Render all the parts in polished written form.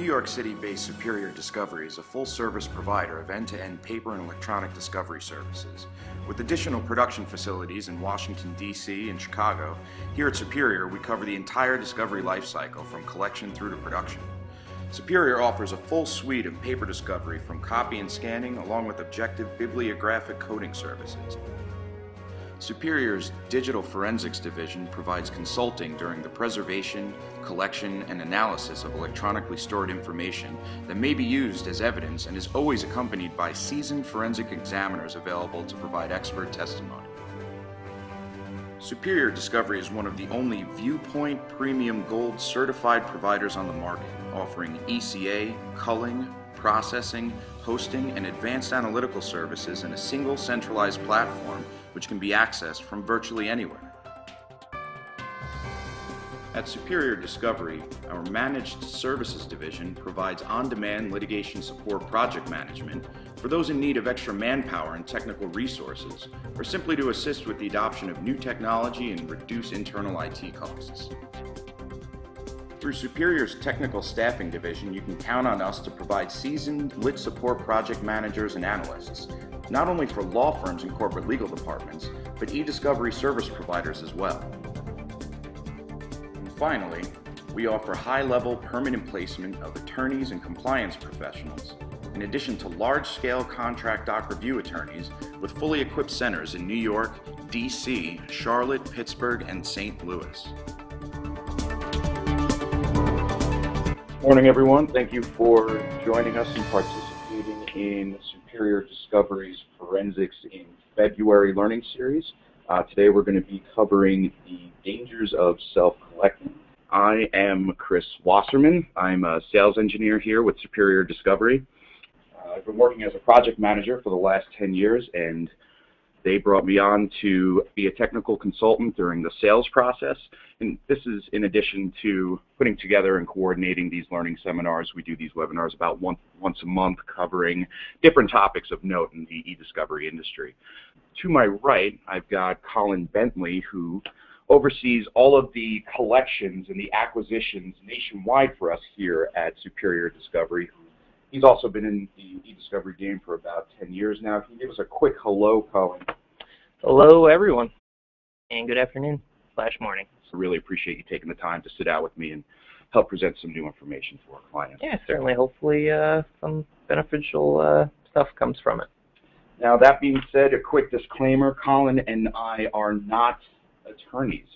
York City-based Superior Discovery is a full-service provider of end-to-end paper and electronic discovery services. With additional production facilities in Washington, D.C. and Chicago, here at Superior we cover the entire discovery lifecycle from collection through to production. Superior offers a full suite of paper discovery from copy and scanning along with objective bibliographic coding services. Superior's Digital Forensics Division provides consulting during the preservation, collection, and analysis of electronically stored information that may be used as evidence and is always accompanied by seasoned forensic examiners available to provide expert testimony. Superior Discovery is one of the only Viewpoint Premium Gold certified providers on the market, offering ECA, culling, processing, hosting, and advanced analytical services in a single centralized platform which can be accessed from virtually anywhere. At Superior Discovery, our Managed Services Division provides on-demand litigation support project management for those in need of extra manpower and technical resources, or simply to assist with the adoption of new technology and reduce internal IT costs. Through Superior's Technical Staffing Division, you can count on us to provide seasoned lit support project managers and analysts, not only for law firms and corporate legal departments, but e-discovery service providers as well. And finally, we offer high-level permanent placement of attorneys and compliance professionals, in addition to large-scale contract doc review attorneys with fully equipped centers in New York, D.C., Charlotte, Pittsburgh, and St. Louis. Morning, everyone. Thank you for joining us and participating in Superior Discovery's Forensics in February learning series. Today we're going to be covering the dangers of self-collecting. I am Chris Wasserman. I'm a sales engineer here with Superior Discovery. I've been working as a project manager for the last 10 years, and they brought me on to be a technical consultant during the sales process. And this is in addition to putting together and coordinating these learning seminars. We do these webinars about once a month covering different topics of note in the e-discovery industry. To my right, I've got Colin Bentley, who oversees all of the collections and the acquisitions nationwide for us here at Superior Discovery. He's also been in the e-discovery game for about 10 years now. Can you give us a quick hello, Colin? Hello, everyone, and good afternoon/morning. I really appreciate you taking the time to sit out with me and help present some new information for our clients. Yeah, certainly. Hopefully some beneficial stuff comes from it. Now, that being said, a quick disclaimer, Colin and I are not attorneys.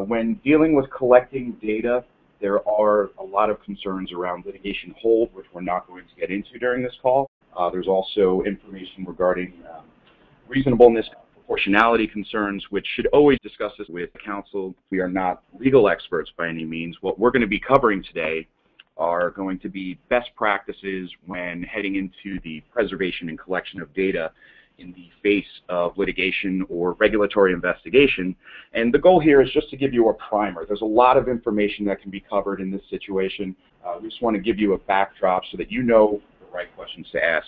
When dealing with collecting data, there are a lot of concerns around litigation hold, which we're not going to get into during this call. There's also information regarding reasonableness, proportionality concerns, which should always discuss this with counsel. We are not legal experts by any means. What we're going to be covering today are going to be best practices when heading into the preservation and collection of data in the face of litigation or regulatory investigation. And the goal here is just to give you a primer. There's a lot of information that can be covered in this situation. We just want to give you a backdrop so that you know the right questions to ask.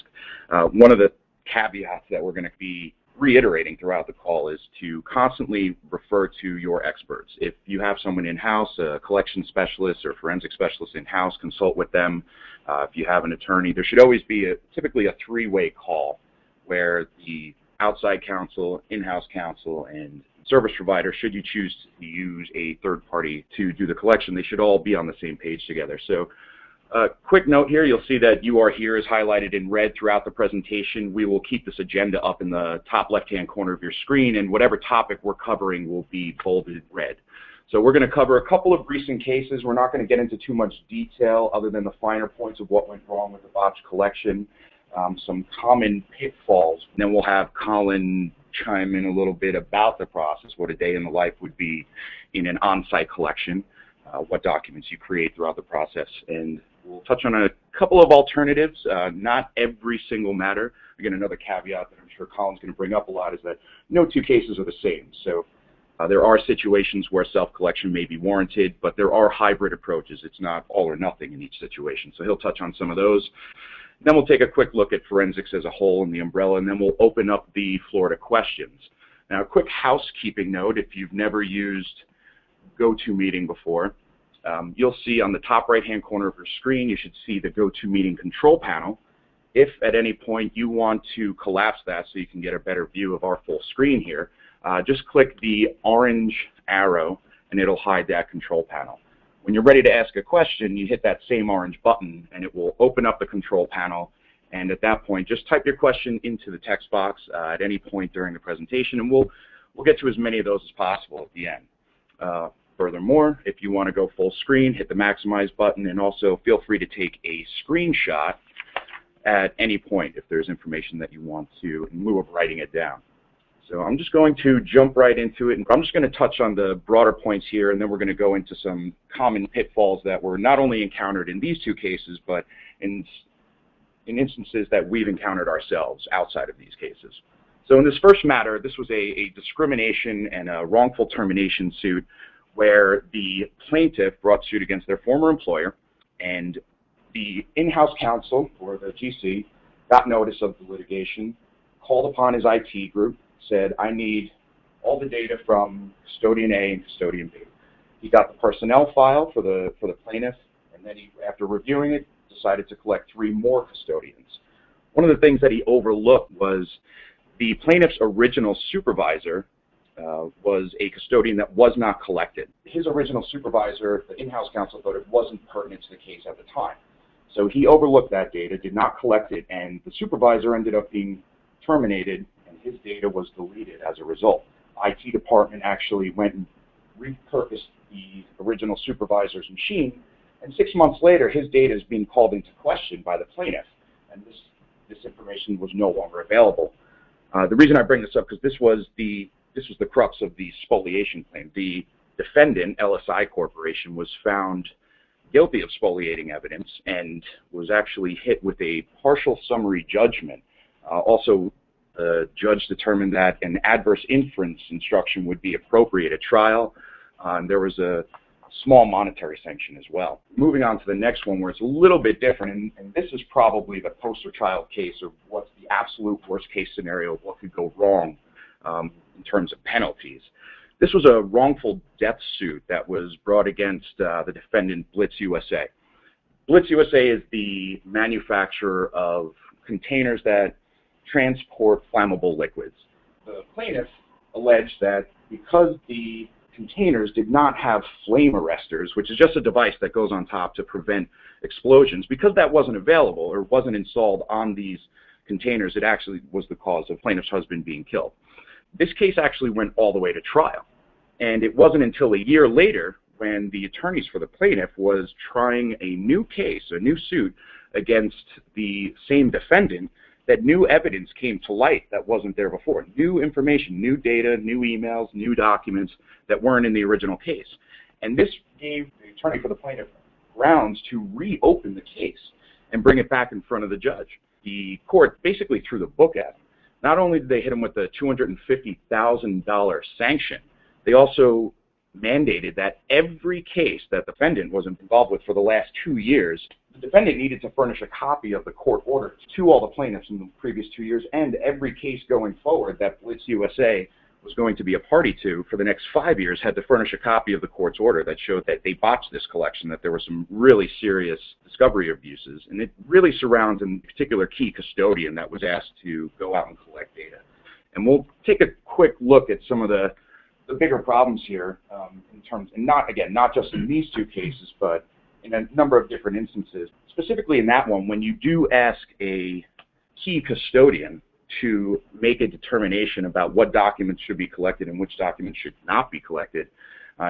One of the caveats that we're going to be reiterating throughout the call is to constantly refer to your experts. If you have someone in-house, a collection specialist or forensic specialist in-house, consult with them. If you have an attorney, there should always be typically a three-way call where the outside counsel, in-house counsel, and service provider, should you choose to use a third party to do the collection, they should all be on the same page together. So quick note here, you'll see that "you are here" is highlighted in red throughout the presentation. We will keep this agenda up in the top left-hand corner of your screen, and whatever topic we're covering will be bolded red. So we're going to cover a couple of recent cases. We're not going to get into too much detail other than the finer points of what went wrong with the botched collection, some common pitfalls. And then we'll have Colin chime in a little bit about the process, what a day in the life would be in an on-site collection, what documents you create throughout the process, and we'll touch on a couple of alternatives, not every single matter. Again, another caveat that I'm sure Colin's going to bring up a lot is that no two cases are the same. So there are situations where self-collection may be warranted, but there are hybrid approaches. It's not all or nothing in each situation. So he'll touch on some of those. Then we'll take a quick look at forensics as a whole in the umbrella, and then we'll open up the floor to questions. Now, a quick housekeeping note: if you've never used GoToMeeting before, You'll see on the top right-hand corner of your screen, you should see the GoToMeeting control panel. If at any point you want to collapse that so you can get a better view of our full screen here, just click the orange arrow and it'll hide that control panel. When you're ready to ask a question, you hit that same orange button and it will open up the control panel, and at that point just type your question into the text box at any point during the presentation, and we'll get to as many of those as possible at the end. Furthermore, if you want to go full screen, hit the maximize button, and also feel free to take a screenshot at any point if there's information that you want to in lieu of writing it down. So I'm just going to jump right into it, and I'm just going to touch on the broader points here, and then we're going to go into some common pitfalls that were not only encountered in these two cases, but in instances that we've encountered ourselves outside of these cases. So in this first matter, this was a discrimination and a wrongful termination suit where the plaintiff brought suit against their former employer, and the in-house counsel, or the GC, got notice of the litigation, called upon his IT group, said, I need all the data from Custodian A and Custodian B. He got the personnel file for the plaintiff, and then he, after reviewing it, decided to collect 3 more custodians. One of the things that he overlooked was the plaintiff's original supervisor was a custodian that was not collected. His original supervisor, the in-house counsel, thought it wasn't pertinent to the case at the time. So he overlooked that data, did not collect it, and the supervisor ended up being terminated, and his data was deleted as a result. IT department actually went and repurposed the original supervisor's machine, and 6 months later, his data is being called into question by the plaintiff, and this information was no longer available. The reason I bring this up because this was the crux of the spoliation claim. The defendant, LSI Corporation, was found guilty of spoliating evidence and was actually hit with a partial summary judgment. Also, the judge determined that an adverse inference instruction would be appropriate at trial. There was a small monetary sanction as well. Moving on to the next one, where it's a little bit different, and this is probably the poster child case of what's the absolute worst case scenario of what could go wrong in terms of penalties. This was a wrongful death suit that was brought against the defendant, Blitz USA. Blitz USA is the manufacturer of containers that transport flammable liquids. The plaintiff alleged that because the containers did not have flame arresters, which is just a device that goes on top to prevent explosions, because that wasn't available or wasn't installed on these containers, it actually was the cause of plaintiff's husband being killed. This case actually went all the way to trial, and it wasn't until a year later when the attorneys for the plaintiff was trying a new case, a new suit against the same defendant, that new evidence came to light that wasn't there before. New information, new data, new emails, new documents that weren't in the original case. And this gave the attorney for the plaintiff grounds to reopen the case and bring it back in front of the judge. The court basically threw the book at him. Not only did they hit him with a $250,000 sanction, they also mandated that every case that the defendant was involved with for the last 2 years, the defendant needed to furnish a copy of the court order to all the plaintiffs in the previous 2 years, and every case going forward that Blitz USA was going to be a party to for the next 5 years had to furnish a copy of the court's order that showed that they botched this collection, that there were some really serious discovery abuses, and it really surrounds a particular key custodian that was asked to go out and collect data. And we'll take a quick look at some of the bigger problems here in terms, and not just in these two cases, but in a number of different instances. Specifically in that one, when you do ask a key custodian to make a determination about what documents should be collected and which documents should not be collected,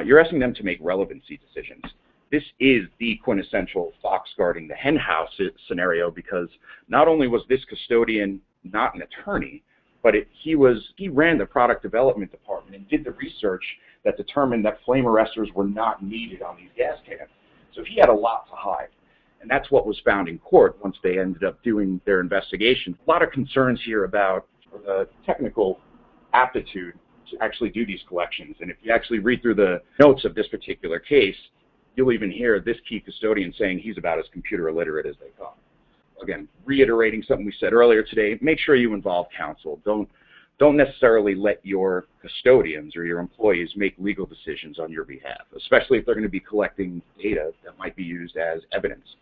you're asking them to make relevancy decisions. This is the quintessential fox guarding the hen house scenario, because not only was this custodian not an attorney, but he ran the product development department and did the research that determined that flame arresters were not needed on these gas cans. So he had a lot to hide. And that's what was found in court once they ended up doing their investigation. A lot of concerns here about the technical aptitude to actually do these collections. And if you actually read through the notes of this particular case, you'll even hear this key custodian saying he's about as computer illiterate as they come. Again, reiterating something we said earlier today, make sure you involve counsel. Don't don't necessarily let your custodians or your employees make legal decisions on your behalf, especially if they're going to be collecting data that might be used as evidence.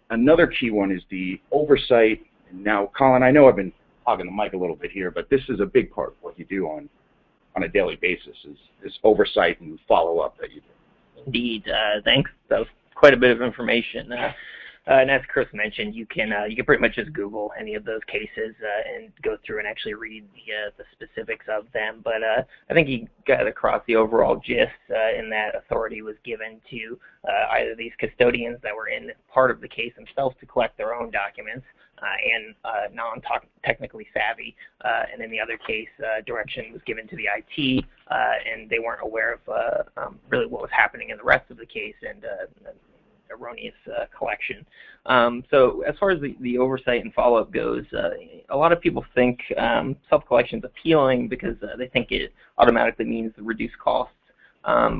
Another key one is the oversight. And now, Colin, I know I've been hogging the mic a little bit here, but this is a big part of what you do on a daily basis is oversight and follow-up that you do. Indeed. Thanks. That was quite a bit of information. And as Chris mentioned, you can pretty much just Google any of those cases and go through and actually read the specifics of them. But I think you got across the overall gist in that authority was given to either these custodians that were in part of the case themselves to collect their own documents and non-technically savvy. And in the other case, direction was given to the IT, and they weren't aware of really what was happening in the rest of the case and erroneous collection. So as far as the oversight and follow-up goes, a lot of people think self-collection is appealing because they think it automatically means reduced costs,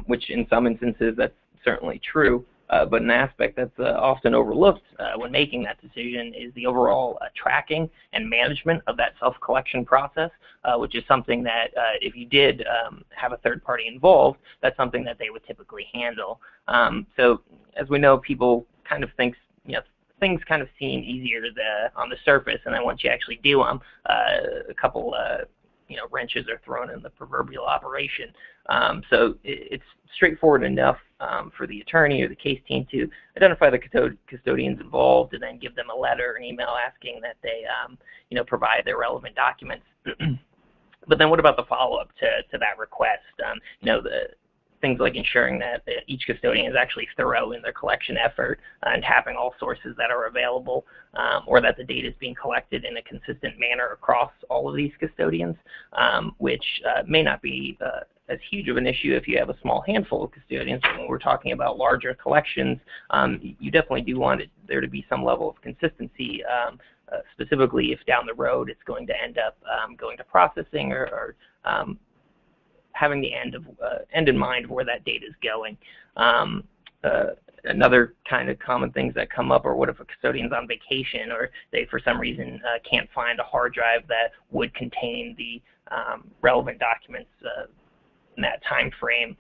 which in some instances that's certainly true. But an aspect that's often overlooked when making that decision is the overall tracking and management of that self-collection process, which is something that if you did have a third party involved, that's something that they would typically handle. So as we know, people kind of think, things kind of seem easier on the surface, and then once you actually do them, a couple wrenches are thrown in the proverbial operation. So it's straightforward enough for the attorney or the case team to identify the custodians involved and then give them a letter or an email asking that they provide their relevant documents. But then what about the follow-up to that request? The things like ensuring that each custodian is actually thorough in their collection effort and tapping all sources that are available, or that the data is being collected in a consistent manner across all of these custodians, which may not be as huge of an issue if you have a small handful of custodians. But when we're talking about larger collections, you definitely do want there to be some level of consistency, specifically if down the road it's going to end up going to processing or having the end in mind of where that data is going. Another kind of common things that come up are what if a custodian's on vacation or they for some reason can't find a hard drive that would contain the relevant documents in that time frame.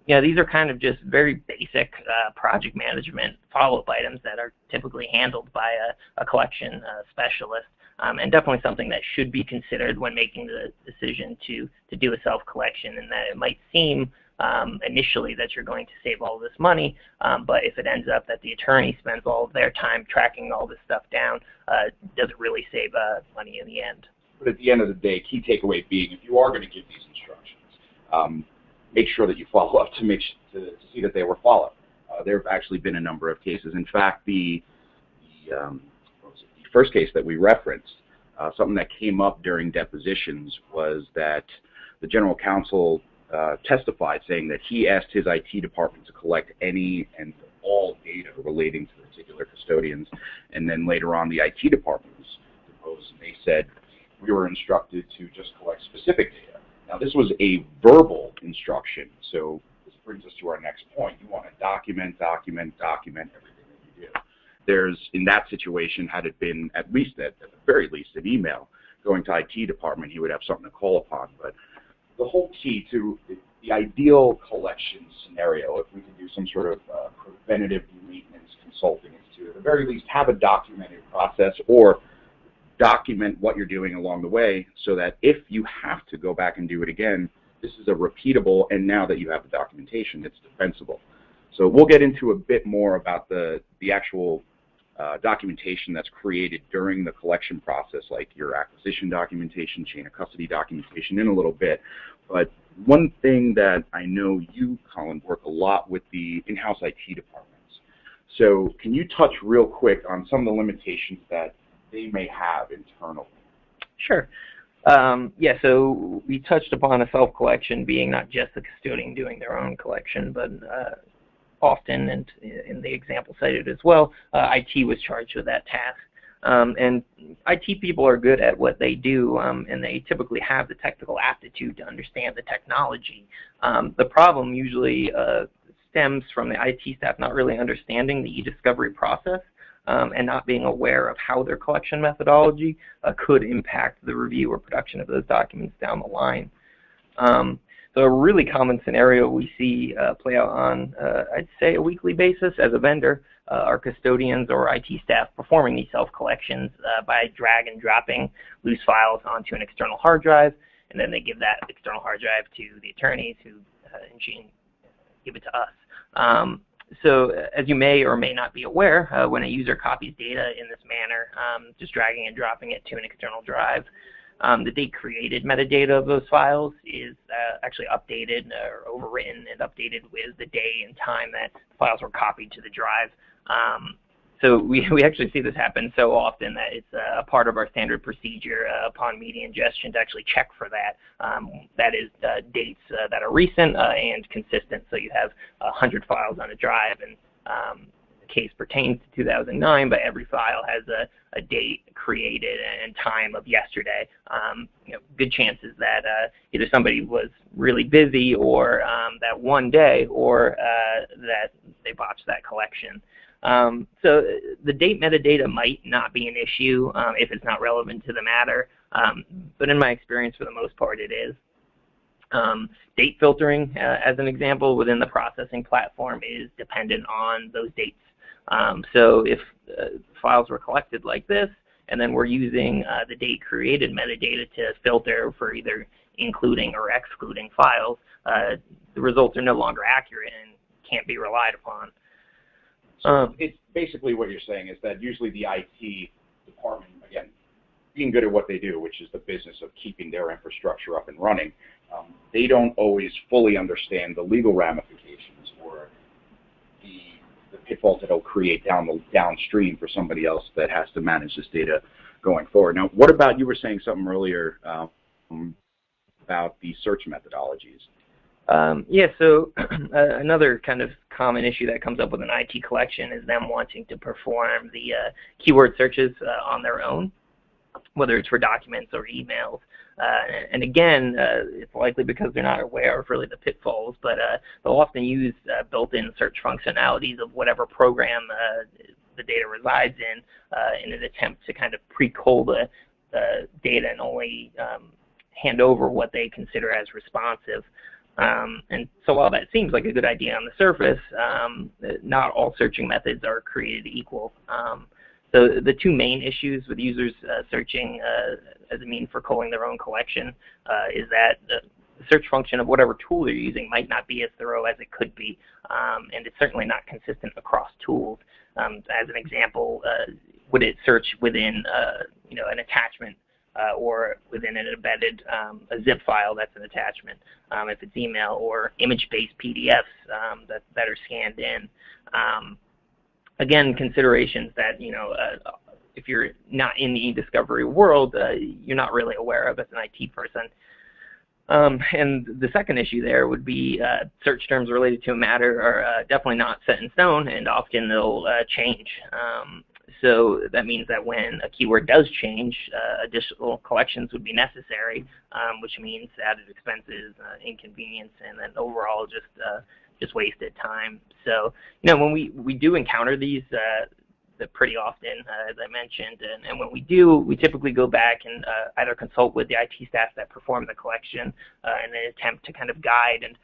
These are kind of just very basic project management follow-up items that are typically handled by a collection specialist. And definitely something that should be considered when making the decision to do a self-collection, and that it might seem initially that you're going to save all this money, but if it ends up that the attorney spends all of their time tracking all this stuff down, does it really save money in the end? But at the end of the day, key takeaway being, if you are going to give these instructions, make sure that you follow up to see that they were followed. There have actually been a number of cases. In fact, the first case that we referenced, something that came up during depositions was that the general counsel testified saying that he asked his IT department to collect any and all data relating to the particular custodians, and then later on the IT department was deposed and they said we were instructed to just collect specific data. Now this was a verbal instruction, so this brings us to our next point. You want to document everything that you do. There's, in that situation, had it been at the very least, an email going to IT department, he would have something to call upon. But the whole key to the ideal collection scenario, if we could do some sort of preventative maintenance consulting, is to at the very least have a documented process or document what you're doing along the way so that if you have to go back and do it again, this is a repeatable, and now that you have the documentation, it's defensible. So we'll get into a bit more about the actual documentation that's created during the collection process, like your acquisition documentation, chain of custody documentation, in a little bit. But one thing that I know you, Colin, work a lot with the in-house IT departments. So can you touch real quick on some of the limitations that they may have internally? Sure. So we touched upon a self-collection being not just the custodian doing their own collection, but often, and in the example cited as well, IT was charged with that task. And IT people are good at what they do, and they typically have the technical aptitude to understand the technology. The problem usually stems from the IT staff not really understanding the e-discovery process. and not being aware of how their collection methodology could impact the review or production of those documents down the line. So a really common scenario we see play out on, I'd say, a weekly basis as a vendor, are custodians or IT staff performing these self-collections by drag and dropping loose files onto an external hard drive, and then they give that external hard drive to the attorneys who give it to us. So as you may or may not be aware, when a user copies data in this manner, just dragging and dropping it to an external drive, the date created metadata of those files is actually updated or overwritten and updated with the day and time that the files were copied to the drive. So we actually see this happen so often that it's a part of our standard procedure upon media ingestion to actually check for that. That is dates that are recent and consistent. So you have 100 files on a drive, and the case pertains to 2009, but every file has a date created and time of yesterday. Good chances that either somebody was really busy or that one day, or that they botched that collection. So the date metadata might not be an issue if it's not relevant to the matter, but in my experience, for the most part, it is. Date filtering, as an example, within the processing platform is dependent on those dates. So if files were collected like this, and then we're using the date created metadata to filter for either including or excluding files, the results are no longer accurate and can't be relied upon. So it's basically what you're saying is that usually the IT department, again, being good at what they do, which is the business of keeping their infrastructure up and running, they don't always fully understand the legal ramifications or the pitfalls that it'll create downstream for somebody else that has to manage this data going forward. Now, what about, you were saying something earlier about the search methodologies. Yeah, so another kind of common issue that comes up with an IT collection is them wanting to perform the keyword searches on their own, whether it's for documents or emails. And again, it's likely because they're not aware of really the pitfalls, but they'll often use built-in search functionalities of whatever program the data resides in an attempt to kind of pre-cull the data and only hand over what they consider as responsive. And so while that seems like a good idea on the surface, not all searching methods are created equal. So the two main issues with users searching as a mean for culling their own collection is that the search function of whatever tool they're using might not be as thorough as it could be, and it's certainly not consistent across tools. As an example, would it search within an attachment or within an embedded a zip file that's an attachment, if it's email, or image-based PDFs that are scanned in. Again, considerations that, if you're not in the e-discovery world, you're not really aware of as an IT person. And the second issue there would be search terms related to a matter are definitely not set in stone, and often they'll change. So that means that when a keyword does change, additional collections would be necessary, which means added expenses, inconvenience, and then overall just wasted time. So, when we do encounter these pretty often, as I mentioned, and when we do, we typically go back and either consult with the IT staff that perform the collection in an attempt to kind of guide and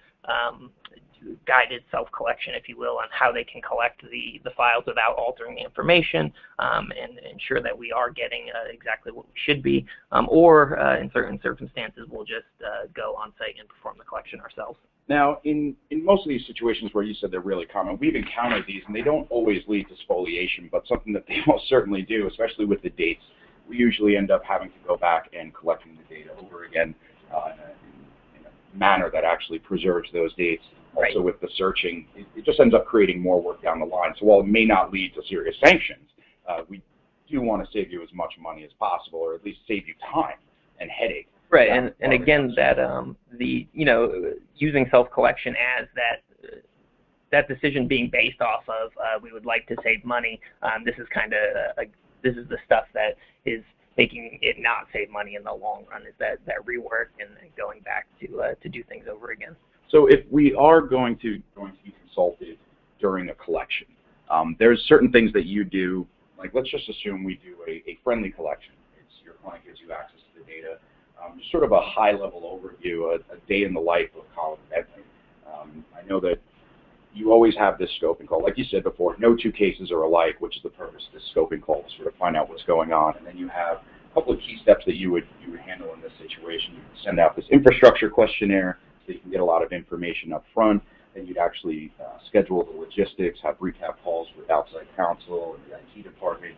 guided self-collection, if you will, on how they can collect the files without altering the information, and ensure that we are getting exactly what we should be, or in certain circumstances we'll just go on site and perform the collection ourselves. Now, in most of these situations where you said they're really common, we've encountered these, and they don't always lead to spoliation, but something that they most certainly do, especially with the dates, we usually end up having to go back and collecting the data over again in a manner that actually preserves those dates. Also, right. With the searching, it just ends up creating more work down the line. So while it may not lead to serious sanctions, we do want to save you as much money as possible, or at least save you time and headache. Right, and again, that using self-collection as that decision being based off of we would like to save money. This is kind of this is the stuff that is making it not save money in the long run. Is that rework and going back to do things over again. So if we are going to be consulted during a collection, there's certain things that you do, like let's just assume we do a friendly collection. It's your client gives you access to the data. Just sort of a high-level overview, a day in the life of Colin Bentley. I know that you always have this scoping call. Like you said before, no two cases are alike, which is the purpose of this scoping call, to sort of find out what's going on. And then you have a couple of key steps that you would handle in this situation. You would send out this infrastructure questionnaire so you can get a lot of information up front. Then you'd actually schedule the logistics, have recap calls with outside counsel and the IT department,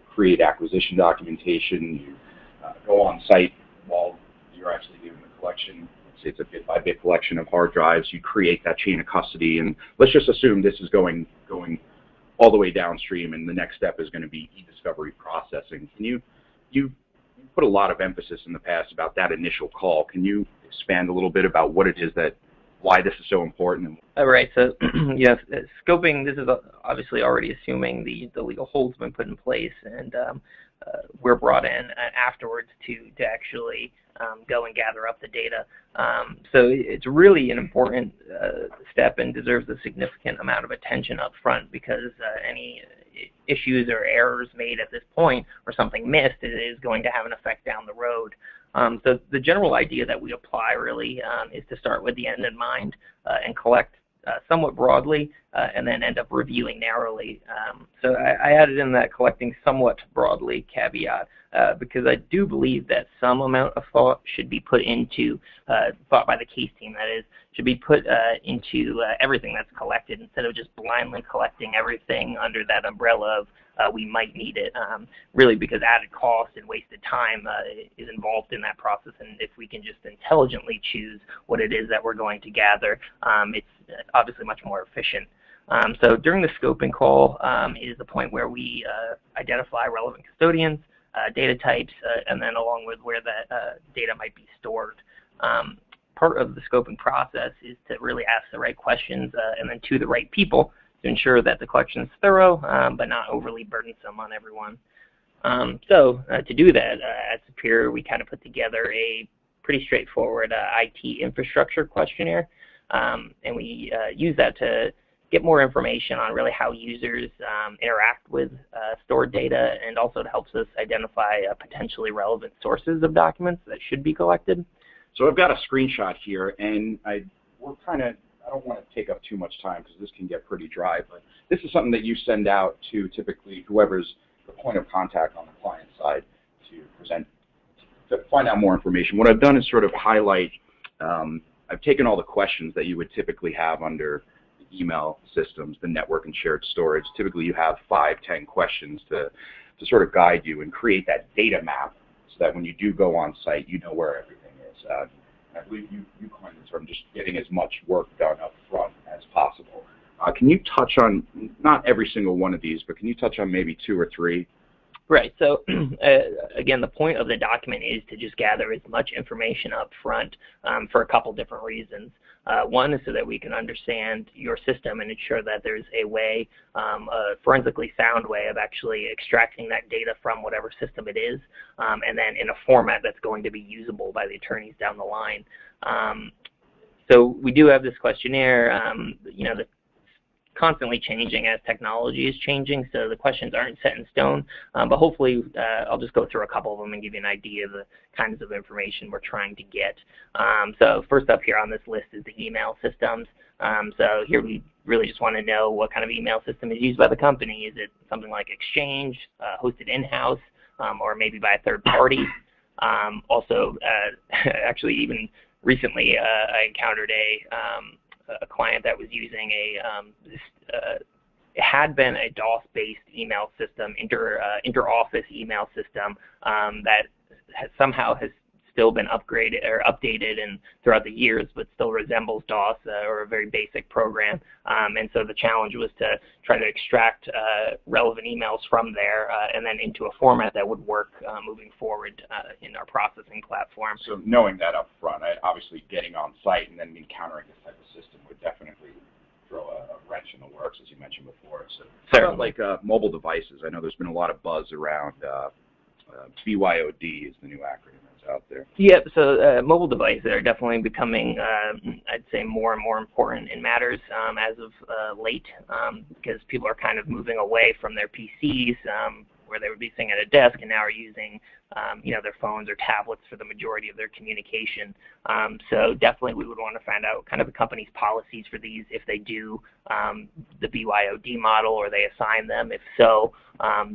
create acquisition documentation, you go on site while you're actually doing the collection. Let's say it's a bit-by-bit collection of hard drives. You create that chain of custody, and let's just assume this is going all the way downstream, and the next step is going to be e-discovery processing. Can you put a lot of emphasis in the past about that initial call. Can you expand a little bit about what it is why this is so important? All right. So, yes, scoping, this is obviously already assuming the legal hold's been put in place, and we're brought in afterwards to actually go and gather up the data. So it's really an important step and deserves a significant amount of attention up front, because any issues or errors made at this point or something missed is going to have an effect down the road. So the general idea that we apply really is to start with the end in mind and collect somewhat broadly and then end up reviewing narrowly. So I added in that collecting somewhat broadly caveat because I do believe that some amount of thought should be put into, thought by the case team that is, should be put into everything that's collected instead of just blindly collecting everything under that umbrella of we might need it, really, because added cost and wasted time is involved in that process. And if we can just intelligently choose what it is that we're going to gather, it's obviously much more efficient. So during the scoping call is the point where we identify relevant custodians, data types, and then along with where that data might be stored. Part of the scoping process is to really ask the right questions and then to the right people to ensure that the collection is thorough but not overly burdensome on everyone. So to do that, at Superior, we kind of put together a pretty straightforward IT infrastructure questionnaire, and we use that to get more information on really how users interact with stored data, and also it helps us identify potentially relevant sources of documents that should be collected. So I've got a screenshot here, and I don't want to take up too much time because this can get pretty dry, but this is something that you send out to typically whoever's the point of contact on the client side to find out more information. What I've done is sort of highlight, I've taken all the questions that you would typically have under the email systems, the network and shared storage. Typically you have 5-10 questions to sort of guide you and create that data map so that when you do go on site, you know where everything is. I believe you coined the term just getting as much work done up front as possible. Can you touch on, not every single one of these, but can you touch on maybe 2 or 3? Right. So again, the point of the document is to just gather as much information up front for a couple different reasons. One is so that we can understand your system and ensure that there's a way, a forensically sound way of actually extracting that data from whatever system it is, and then in a format that's going to be usable by the attorneys down the line. So we do have this questionnaire, you know, that's constantly changing as technology is changing, so the questions aren't set in stone, but hopefully I'll just go through a couple of them and give you an idea of the kinds of information we're trying to get. So first up here on this list is the email systems. So here we really just want to know what kind of email system is used by the company. Is it something like Exchange, hosted in-house, or maybe by a third party? Also, actually even recently I encountered a client that was using it had been a DOS-based email system, inter-office email system that somehow has still been upgraded or updated and throughout the years, but still resembles DOS or a very basic program. And so the challenge was to try to extract relevant emails from there and then into a format that would work moving forward in our processing platform. So knowing that up front, obviously getting on site and then encountering this type of system would definitely throw a wrench in the works, as you mentioned before. So how about like mobile devices? I know there's been a lot of buzz around BYOD is the new acronym, as that's out there. Yep, so mobile devices are definitely becoming, I'd say, more and more important in matters as of late, because people are kind of moving away from their PCs, where they would be sitting at a desk, and now are using their phones or tablets for the majority of their communication. So definitely we would want to find out kind of the company's policies for these, if they do the BYOD model, or they assign them. If so,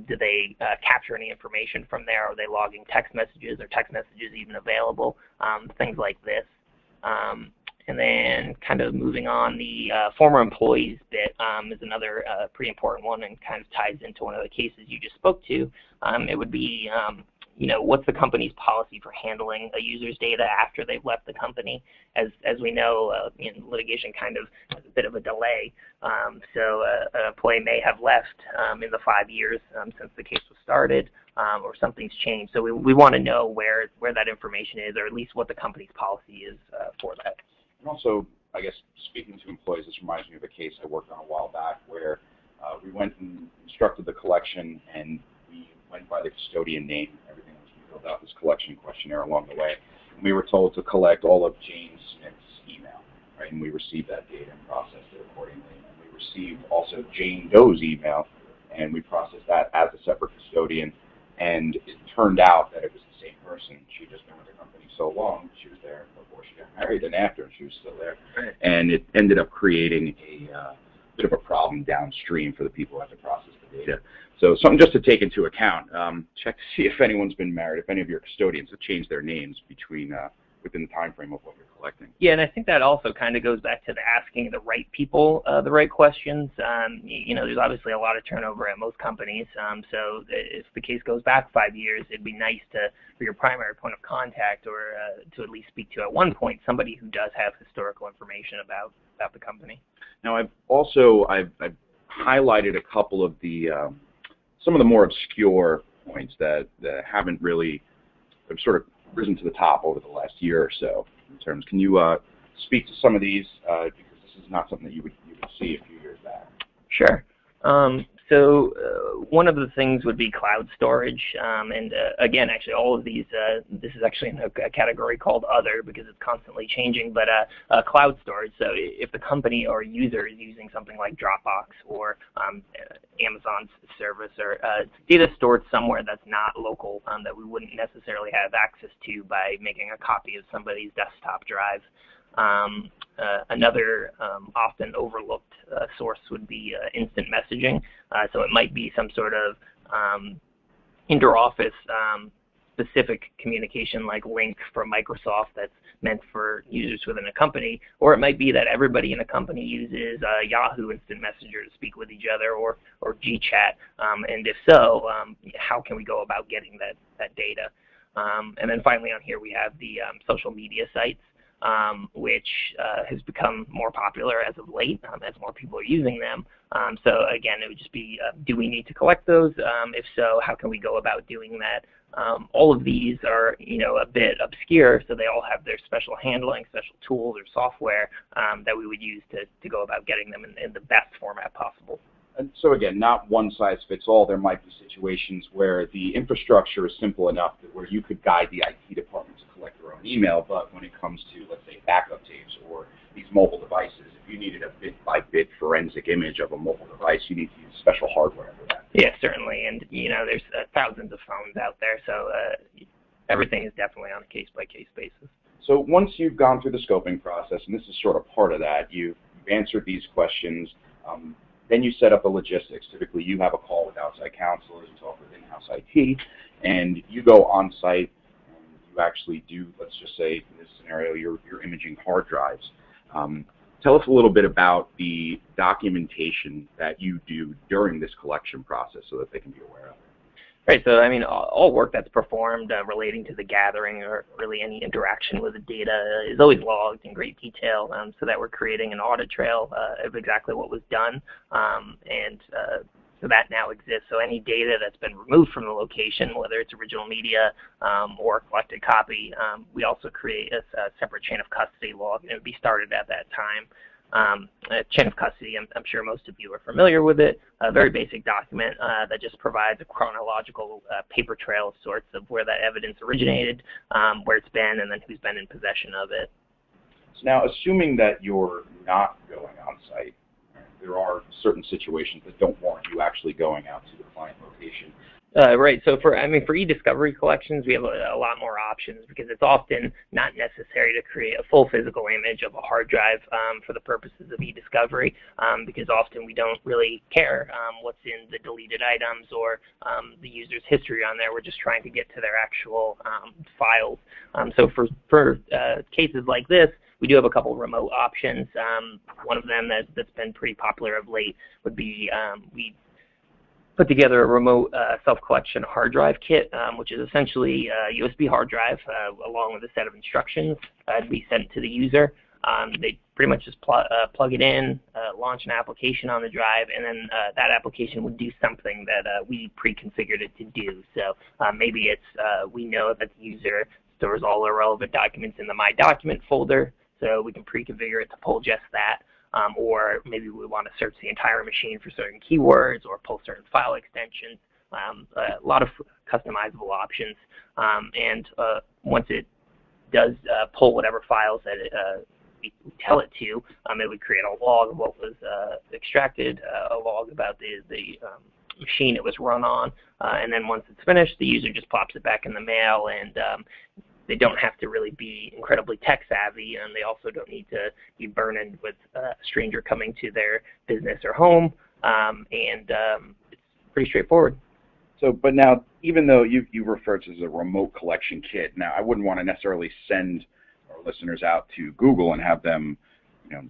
do they capture any information from there? Are they logging text messages? Are text messages even available? Things like this. And then kind of moving on, the former employees bit is another pretty important one, and kind of ties into one of the cases you just spoke to. It would be, what's the company's policy for handling a user's data after they've left the company? As we know, in litigation kind of has a bit of a delay. So an employee may have left in the 5 years since the case was started, or something's changed. So we want to know where that information is, or at least what the company's policy is for that. And also, I guess, speaking to employees, this reminds me of a case I worked on a while back where we went and instructed the collection, and we went by the custodian name. Everything was, we filled out this collection questionnaire along the way. And we were told to collect all of Jane Smith's email, right? And we received that data and processed it accordingly. And we received also Jane Doe's email, and we processed that as a separate custodian. And it turned out that it was the same person. She had just been with the company so long, she was there before she got married and after, and she was still there. Right. And it ended up creating a bit of a problem downstream for the people who had to process the data. So something just to take into account. Check to see if anyone's been married, if any of your custodians have changed their names within the time frame of what you're collecting. Yeah, and I think that also kind of goes back to the asking the right people the right questions. There's obviously a lot of turnover at most companies. So if the case goes back 5 years, it'd be nice for your primary point of contact, or to at least speak to at one point somebody who does have historical information about the company. Now, I've highlighted a couple of the some of the more obscure points that haven't really have sort of risen to the top over the last year or so. In terms, can you speak to some of these, because this is not something that you would see a few years back? Sure. So one of the things would be cloud storage, and again, actually, all of these, this is actually in a category called other, because it's constantly changing, but cloud storage. So if the company or user is using something like Dropbox or Amazon's service, or data stored somewhere that's not local, that we wouldn't necessarily have access to by making a copy of somebody's desktop drive. Another often overlooked source would be instant messaging. So it might be some sort of inter-office specific communication, like Link from Microsoft, that's meant for users within a company, or it might be that everybody in a company uses Yahoo Instant Messenger to speak with each other, or GChat. And if so, how can we go about getting that data? And then finally on here we have the social media sites, which has become more popular as of late, as more people are using them. So again, it would just be, do we need to collect those? If so, how can we go about doing that? All of these are, a bit obscure, so they all have their special handling, special tools or software that we would use to go about getting them in the best format possible. And so again, not one size fits all. There might be situations where the infrastructure is simple enough that where you could guide the IT department to collect their own email, but when it comes to, let's say, backup tapes or these mobile devices, if you needed a bit-by-bit forensic image of a mobile device, you need to use special hardware for that. Yeah, certainly. And, there's thousands of phones out there, so everything is definitely on a case-by-case basis. So once you've gone through the scoping process, and this is sort of part of that, you've answered these questions, then you set up the logistics. Typically, you have a call with outside counselors, you talk with in-house IT, and you go on site and you actually do, let's just say in this scenario, you're imaging hard drives. Tell us a little bit about the documentation that you do during this collection process so that they can be aware of it. Right, so all work that's performed relating to the gathering or really any interaction with the data is always logged in great detail, so that we're creating an audit trail of exactly what was done, and so that now exists. So any data that's been removed from the location, whether it's original media or collected copy, we also create a separate chain of custody log, and it would be started at that time. Chain of custody, I'm sure most of you are familiar with it. A very basic document that just provides a chronological paper trail of sorts of where that evidence originated, where it's been, and then who's been in possession of it. So now, assuming that you're not going on site, there are certain situations that don't warrant you actually going out to the client location. Right. So for e-discovery collections, we have a lot more options because it's often not necessary to create a full physical image of a hard drive for the purposes of e-discovery, because often we don't really care what's in the deleted items or the user's history on there. We're just trying to get to their actual files. So for cases like this, we do have a couple of remote options. One of them that's been pretty popular of late would be we put together a remote self-collection hard drive kit, which is essentially a USB hard drive along with a set of instructions to be sent to the user. They pretty much just plug it in, launch an application on the drive, and then that application would do something that we pre-configured it to do. So maybe it's we know that the user stores all the relevant documents in the My Document folder, so we can pre-configure it to pull just that. Or maybe we want to search the entire machine for certain keywords or pull certain file extensions. A lot of customizable options. And once it does pull whatever files that we tell it to, it would create a log of what was extracted, a log about the machine it was run on. And then once it's finished, the user just pops it back in the mail, and they don't have to really be incredibly tech savvy, and they also don't need to be burdened with a stranger coming to their business or home, and it's pretty straightforward. So, but now, even though you refer to it as a remote collection kit, now I wouldn't want to necessarily send our listeners out to Google and have them,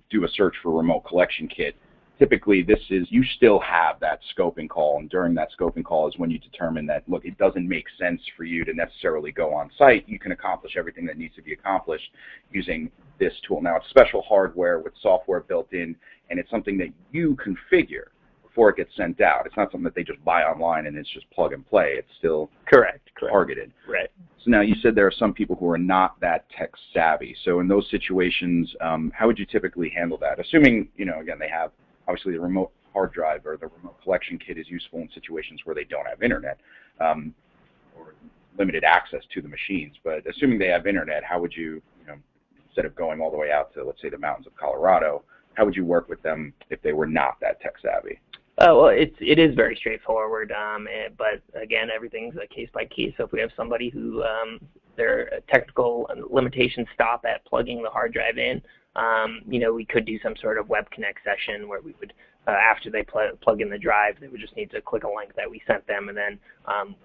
do a search for remote collection kit. Typically, you still have that scoping call, and during that scoping call is when you determine that, look, it doesn't make sense for you to necessarily go on site. You can accomplish everything that needs to be accomplished using this tool. Now, it's special hardware with software built in, and it's something that you configure before it gets sent out. It's not something that they just buy online and it's just plug and play. It's still correct. Targeted. Right. So now you said there are some people who are not that tech savvy. So in those situations, how would you typically handle that? Assuming, again, they have obviously the remote hard drive or the remote collection kit is useful in situations where they don't have internet or limited access to the machines. But assuming they have internet, how would you, instead of going all the way out to, let's say, the mountains of Colorado, how would you work with them if they were not that tech savvy? Well, it is very straightforward, but again, everything's a case by case. So if we have somebody who their technical limitations stop at plugging the hard drive in, we could do some sort of web connect session where we would, after they plug in the drive, they would just need to click a link that we sent them, and then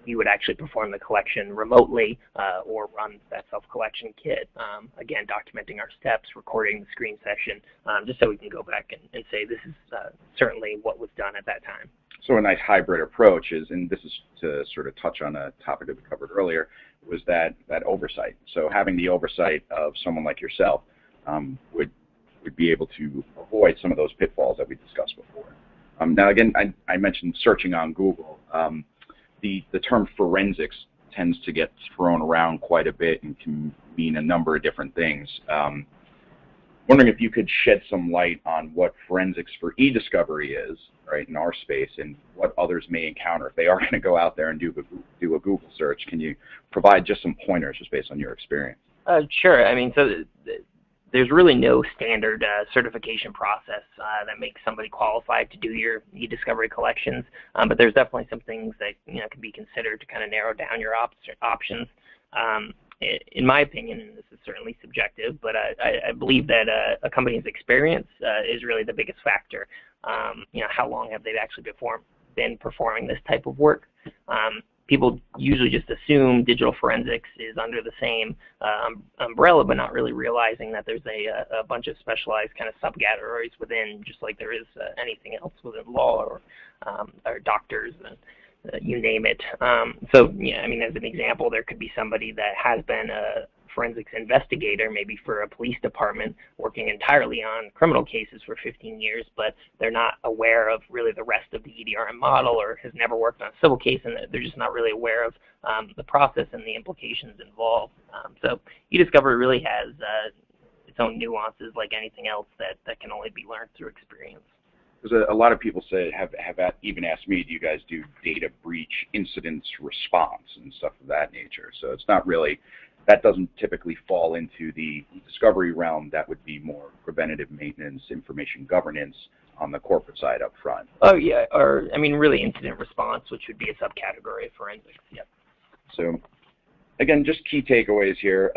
we would actually perform the collection remotely or run that self-collection kit, again, documenting our steps, recording the screen session, just so we can go back and say this is certainly what was done at that time. So a nice hybrid approach is, and this is to sort of touch on a topic that we covered earlier, was that oversight. So having the oversight of someone like yourself would be able to avoid some of those pitfalls that we discussed before. Now, again, I mentioned searching on Google. The term forensics tends to get thrown around quite a bit and can mean a number of different things. Wondering if you could shed some light on what forensics for e-discovery is, right, in our space, and what others may encounter if they are going to go out there and do a Google search. Can you provide just some pointers just based on your experience? Sure. I mean, so there's really no standard certification process that makes somebody qualified to do your e-discovery collections, but there's definitely some things that can be considered to kind of narrow down your options. In my opinion, and this is certainly subjective, but I believe that a company's experience is really the biggest factor. How long have they actually been performing this type of work? People usually just assume digital forensics is under the same umbrella, but not really realizing that there's a bunch of specialized kind of subcategories within, just like there is anything else within law or doctors and you name it. So, yeah, I mean, as an example, there could be somebody that has been a forensics investigator, maybe for a police department, working entirely on criminal cases for 15 years, but they're not aware of really the rest of the EDRM model, or has never worked on a civil case, and they're just not really aware of the process and the implications involved. So e-discovery really has its own nuances like anything else that can only be learned through experience. Because a lot of people have even asked me, do you guys do data breach incidents response and stuff of that nature? So it's not really, that doesn't typically fall into the discovery realm. That would be more preventative maintenance, information governance on the corporate side up front. Oh yeah, or I mean really incident response, which would be a subcategory of forensics. Yep. So again, just key takeaways here.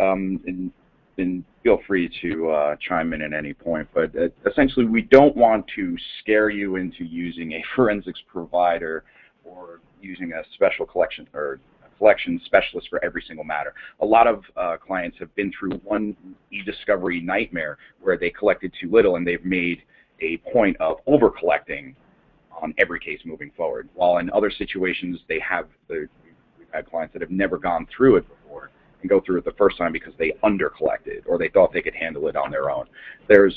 And feel free to chime in at any point, but essentially we don't want to scare you into using a forensics provider or using a special collection or a collection specialist for every single matter. A lot of clients have been through one e-discovery nightmare where they collected too little and they've made a point of over-collecting on every case moving forward, while in other situations we've had clients that have never gone through it before and go through it the first time because they under-collected or they thought they could handle it on their own. There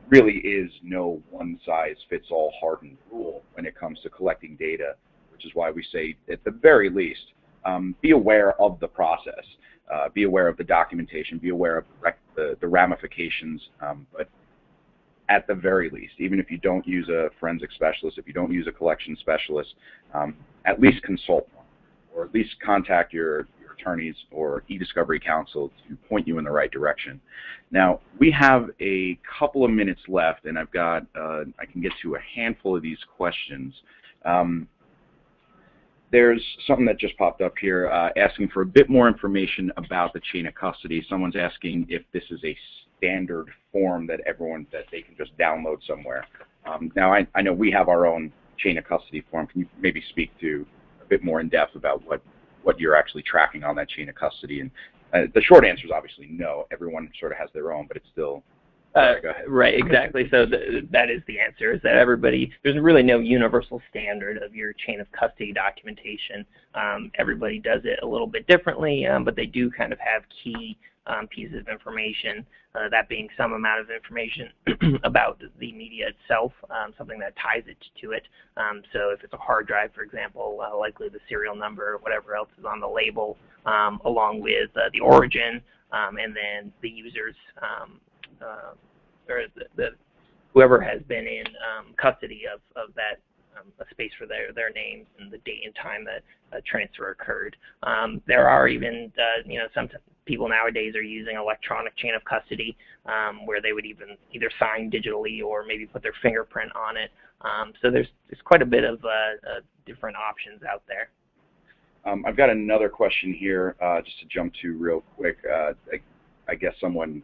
really is no one-size-fits-all hardened rule when it comes to collecting data, which is why we say, at the very least, be aware of the process, be aware of the documentation, be aware of the ramifications, but at the very least, even if you don't use a forensic specialist, if you don't use a collection specialist, at least consult one, or at least contact your attorneys or e-discovery counsel to point you in the right direction. Now, we have a couple of minutes left, and I've got, I can get to a handful of these questions. There's something that just popped up here asking for a bit more information about the chain of custody. Someone's asking if this is a standard form that they can just download somewhere. Now, I know we have our own chain of custody form. Can you maybe speak to a bit more in depth about what you're actually tracking on that chain of custody? And the short answer is obviously no. Everyone sort of has their own, but it's still. Go ahead. Right, exactly. So that is the answer, is that there's really no universal standard of your chain of custody documentation. Everybody does it a little bit differently, but they do kind of have key pieces of information, that being some amount of information about the media itself, something that ties it to it. So if it's a hard drive, for example, likely the serial number or whatever else is on the label, along with the origin, and then the user's or whoever has been in custody of that a space for their names and the date and time that a transfer occurred. There are even some people nowadays are using electronic chain of custody, where they would either sign digitally or maybe put their fingerprint on it. So there's quite a bit of different options out there. I've got another question here just to jump to real quick. I guess someone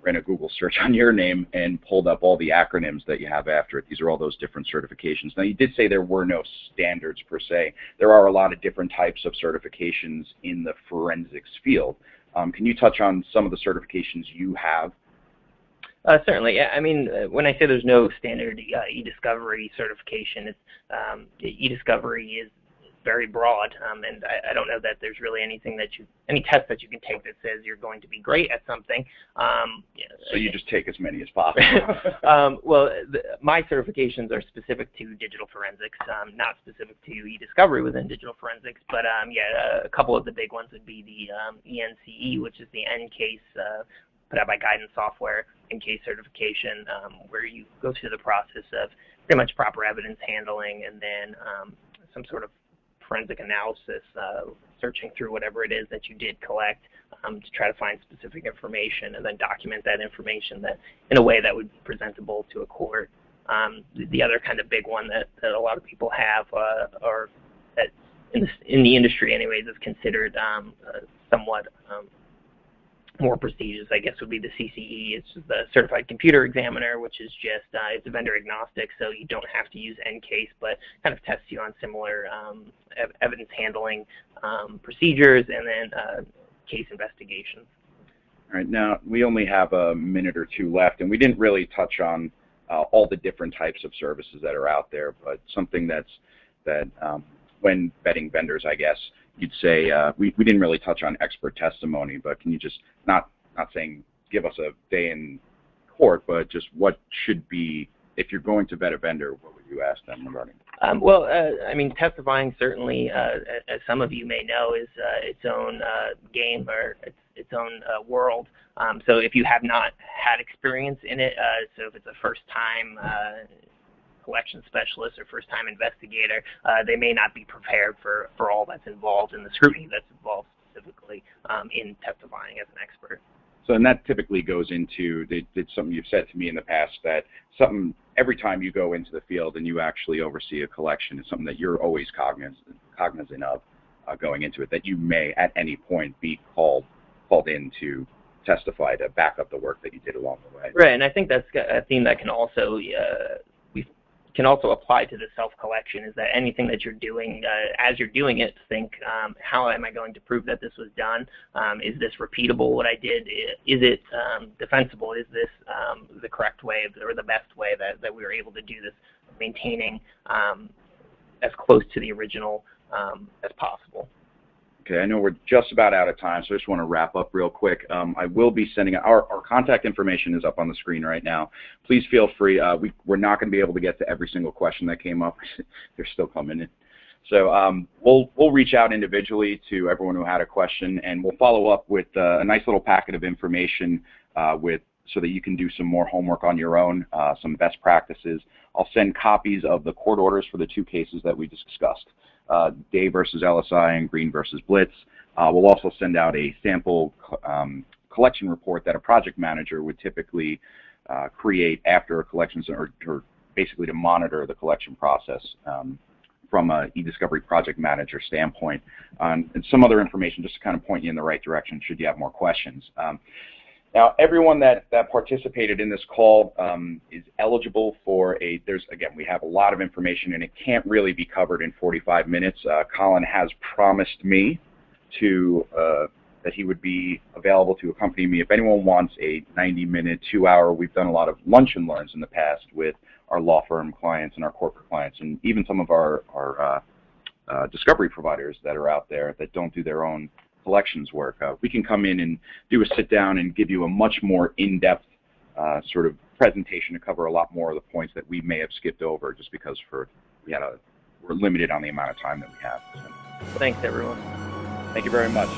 ran a Google search on your name and pulled up all the acronyms that you have after it. These are all those different certifications. Now, you did say there were no standards per se. There are a lot of different types of certifications in the forensics field. Can you touch on some of the certifications you have? Certainly. I mean, when I say there's no standard e-discovery certification, it's e-discovery is very broad, and I don't know that there's really any test that you can take that says you're going to be great at something. So you just take as many as possible. Well, my certifications are specific to digital forensics, not specific to e-discovery within digital forensics, but a couple of the big ones would be the ENCE, which is the NCASE put out by Guidance Software, NCASE certification, where you go through the process of pretty much proper evidence handling and then some sort of forensic analysis, searching through whatever it is that you did collect to try to find specific information and then document that information in a way that would be presentable to a court. The other kind of big one that a lot of people have, or that in the industry anyways, is considered somewhat more prestigious, I guess, would be the CCE. It's the Certified Computer Examiner, which is just, it's vendor agnostic, so you don't have to use NCASE, but kind of tests you on similar evidence handling procedures and then case investigations. All right, now we only have a minute or two left, and we didn't really touch on all the different types of services that are out there, but something that when vetting vendors, I guess, you'd say, we didn't really touch on expert testimony, but can you just, not saying give us a day in court, but just what should be, if you're going to vet a vendor, what would you ask them regarding? Well, I mean, testifying certainly, as some of you may know, is its own game or its own world. So if you have not had experience in it, so if it's a first-time collection specialist or first-time investigator, they may not be prepared for all that's involved in the scrutiny that's involved specifically in testifying as an expert. So, and that typically goes into, it's something you've said to me in the past, that every time you go into the field and you actually oversee a collection is something that you're always cognizant of going into it, that you may at any point be called in to testify to back up the work that you did along the way. Right, and I think that's a theme that can also apply to the self-collection, is that anything that you're doing, as you're doing it, think, how am I going to prove that this was done? Is this repeatable, what I did? Is it defensible? Is this the correct way or the best way that we were able to do this, maintaining as close to the original as possible? Okay, I know we're just about out of time, so I just want to wrap up real quick. I will be sending our contact information is up on the screen right now. Please feel free. We're not going to be able to get to every single question that came up. They're still coming in. So we'll reach out individually to everyone who had a question, and we'll follow up with a nice little packet of information so that you can do some more homework on your own, some best practices. I'll send copies of the court orders for the two cases that we discussed. Day versus LSI and Green versus Blitz. We'll also send out a sample collection report that a project manager would typically create after a collection, or basically to monitor the collection process from an e-discovery project manager standpoint. And some other information just to kind of point you in the right direction should you have more questions. Now, everyone that participated in this call is eligible for again, we have a lot of information and it can't really be covered in 45 minutes. Colin has promised me that he would be available to accompany me if anyone wants a 90-minute, 2-hour. We've done a lot of lunch and learns in the past with our law firm clients and our corporate clients, and even some of our discovery providers that are out there that don't do their own collections work. We can come in and do a sit down and give you a much more in-depth sort of presentation to cover a lot more of the points that we may have skipped over just because we're limited on the amount of time that we have. So. Thanks, everyone. Thank you very much.